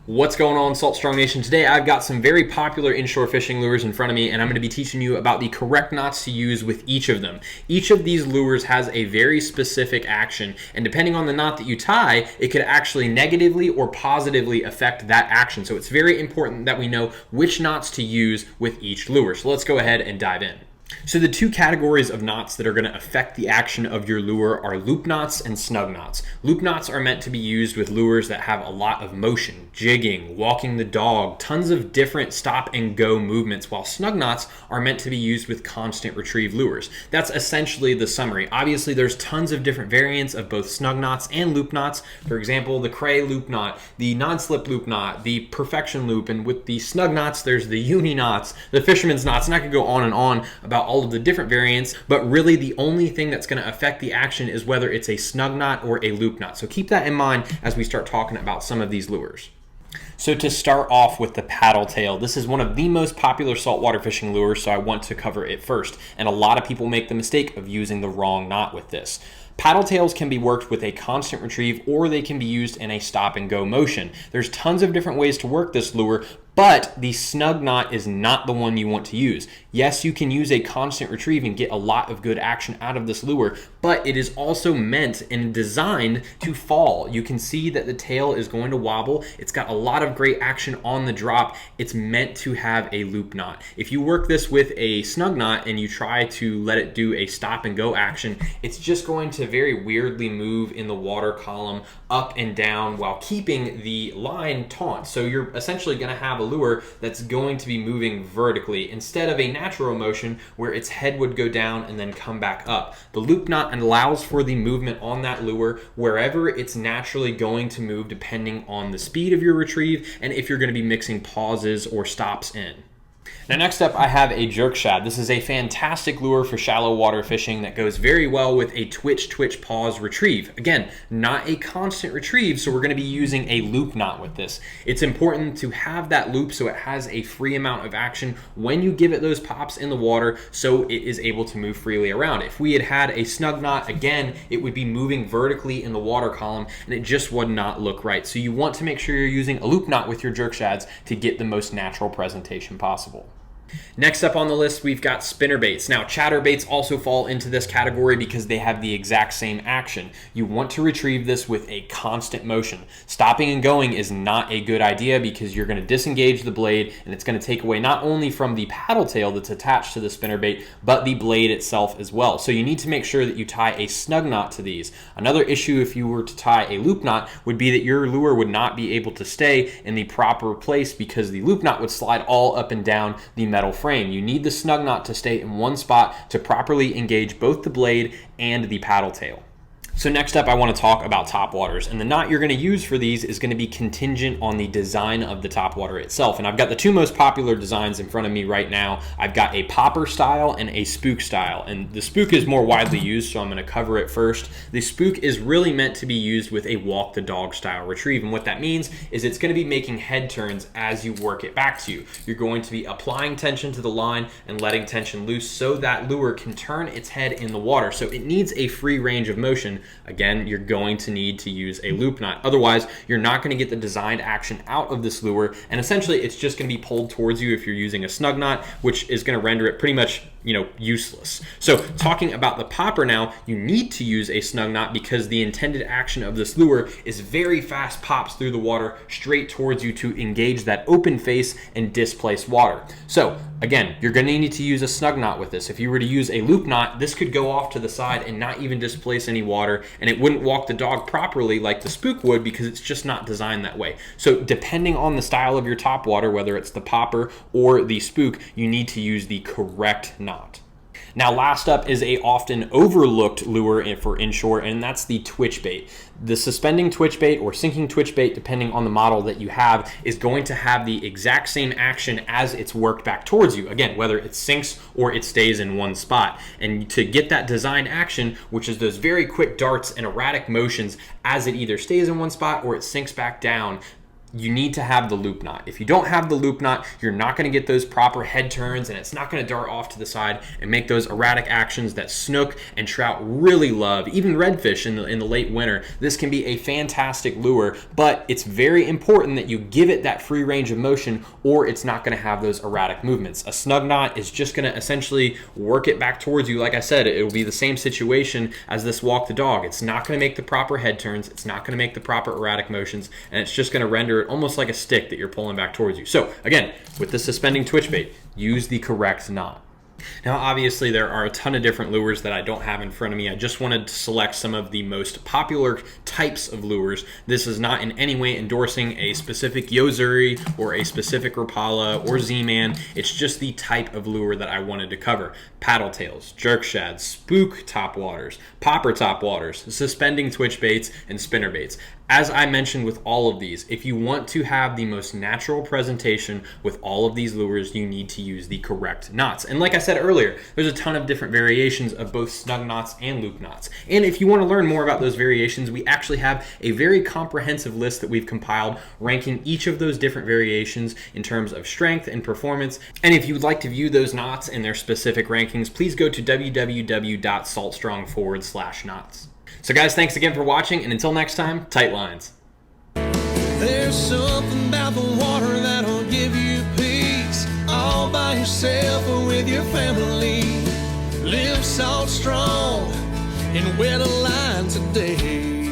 What's going on, Salt Strong Nation? Today I've got some very popular inshore fishing lures in front of me, and I'm going to be teaching you about the correct knots to use with each of them. Each of these lures has a very specific action, and depending on the knot that you tie, it could actually negatively or positively affect that action. So it's very important that we know which knots to use with each lure. So let's go ahead and dive in. So the two categories of knots that are going to affect the action of your lure are loop knots and snug knots. Loop knots are meant to be used with lures that have a lot of motion, jigging, walking the dog, tons of different stop and go movements, while snug knots are meant to be used with constant retrieve lures. That's essentially the summary. Obviously, there's tons of different variants of both snug knots and loop knots. For example, the cray loop knot, the non-slip loop knot, the perfection loop, and with the snug knots, there's the uni knots, the fisherman's knots, and I could go on and on about all of the different variants, but really the only thing that's going to affect the action is whether it's a snug knot or a loop knot. So keep that in mind as we start talking about some of these lures. So to start off with the Paddletail, this is one of the most popular saltwater fishing lures, so I want to cover it first. And a lot of people make the mistake of using the wrong knot with this. Paddletails can be worked with a constant retrieve, or they can be used in a stop and go motion. There's tons of different ways to work this lure, but the snug knot is not the one you want to use. Yes, you can use a constant retrieve and get a lot of good action out of this lure, but it is also meant and designed to fall. You can see that the tail is going to wobble. It's got a lot of great action on the drop. It's meant to have a loop knot. If you work this with a snug knot and you try to let it do a stop and go action, it's just going to very weirdly move in the water column up and down while keeping the line taut. So you're essentially going to have a lure that's going to be moving vertically instead of a natural motion where its head would go down and then come back up. The loop knot allows for the movement on that lure wherever it's naturally going to move depending on the speed of your retrieve and if you're going to be mixing pauses or stops in. Now next up I have a jerk shad. This is a fantastic lure for shallow water fishing that goes very well with a twitch pause retrieve. Again, not a constant retrieve, so we're going to be using a loop knot with this. It's important to have that loop so it has a free amount of action when you give it those pops in the water so it is able to move freely around. If we had had a snug knot, again, it would be moving vertically in the water column and it just would not look right. So you want to make sure you're using a loop knot with your jerk shads to get the most natural presentation possible. Next up on the list, we've got spinnerbaits. Now, chatterbaits also fall into this category because they have the exact same action. You want to retrieve this with a constant motion. Stopping and going is not a good idea because you're going to disengage the blade and it's going to take away not only from the paddle tail that's attached to the spinnerbait, but the blade itself as well. So you need to make sure that you tie a snug knot to these. Another issue if you were to tie a loop knot would be that your lure would not be able to stay in the proper place because the loop knot would slide all up and down the metal frame. You need the snug knot to stay in one spot to properly engage both the blade and the paddle tail. So next up I want to talk about topwaters, and the knot you're going to use for these is going to be contingent on the design of the topwater itself. And I've got the two most popular designs in front of me right now. I've got a popper style and a spook style, and the spook is more widely used, so I'm going to cover it first. The spook is really meant to be used with a walk the dog style retrieve, and what that means is it's going to be making head turns as you work it back to you. You're going to be applying tension to the line and letting tension loose so that lure can turn its head in the water. So it needs a free range of motion. Again, you're going to need to use a loop knot. Otherwise, you're not going to get the designed action out of this lure, and essentially it's just going to be pulled towards you if you're using a snug knot, which is going to render it pretty much, useless. So talking about the popper now, you need to use a snug knot because the intended action of this lure is very fast pops through the water straight towards you to engage that open face and displace water. So again, you're going to need to use a snug knot with this. If you were to use a loop knot, this could go off to the side and not even displace any water, and it wouldn't walk the dog properly like the spook would because it's just not designed that way. So depending on the style of your topwater, whether it's the popper or the spook, you need to use the correct knot. Now last up is a often overlooked lure for inshore, and that's the twitchbait. The suspending twitchbait or sinking twitchbait, depending on the model that you have, is going to have the exact same action as it's worked back towards you. Again, whether it sinks or it stays in one spot. And to get that designed action, which is those very quick darts and erratic motions as it either stays in one spot or it sinks back down, you need to have the loop knot. If you don't have the loop knot, you're not going to get those proper head turns, and it's not going to dart off to the side and make those erratic actions that snook and trout really love. Even redfish in the late winter, this can be a fantastic lure, but it's very important that you give it that free range of motion, or it's not going to have those erratic movements. A snug knot is just going to essentially work it back towards you. Like I said, it will be the same situation as this walk the dog. It's not going to make the proper head turns, it's not going to make the proper erratic motions, and it's just going to render it almost like a stick that you're pulling back towards you. So again, with the suspending twitch bait, use the correct knot. Now, obviously, there are a ton of different lures that I don't have in front of me. I just wanted to select some of the most popular types of lures. This is not in any way endorsing a specific Yozuri or a specific Rapala or Z-Man. It's just the type of lure that I wanted to cover. Paddletails, jerk shads, spook topwaters, popper topwaters, suspending twitch baits, and spinner baits. As I mentioned with all of these, if you want to have the most natural presentation with all of these lures, you need to use the correct knots. And like I said earlier, there's a ton of different variations of both snug knots and loop knots. And if you want to learn more about those variations, we actually have a very comprehensive list that we've compiled ranking each of those different variations in terms of strength and performance. And if you would like to view those knots and their specific rankings, please go to www.saltstrong.com/knots. So guys, thanks again for watching, and until next time, tight lines. There's something about the water that'll give you peace, all by yourself or with your family. Live salt strong and wear the line today.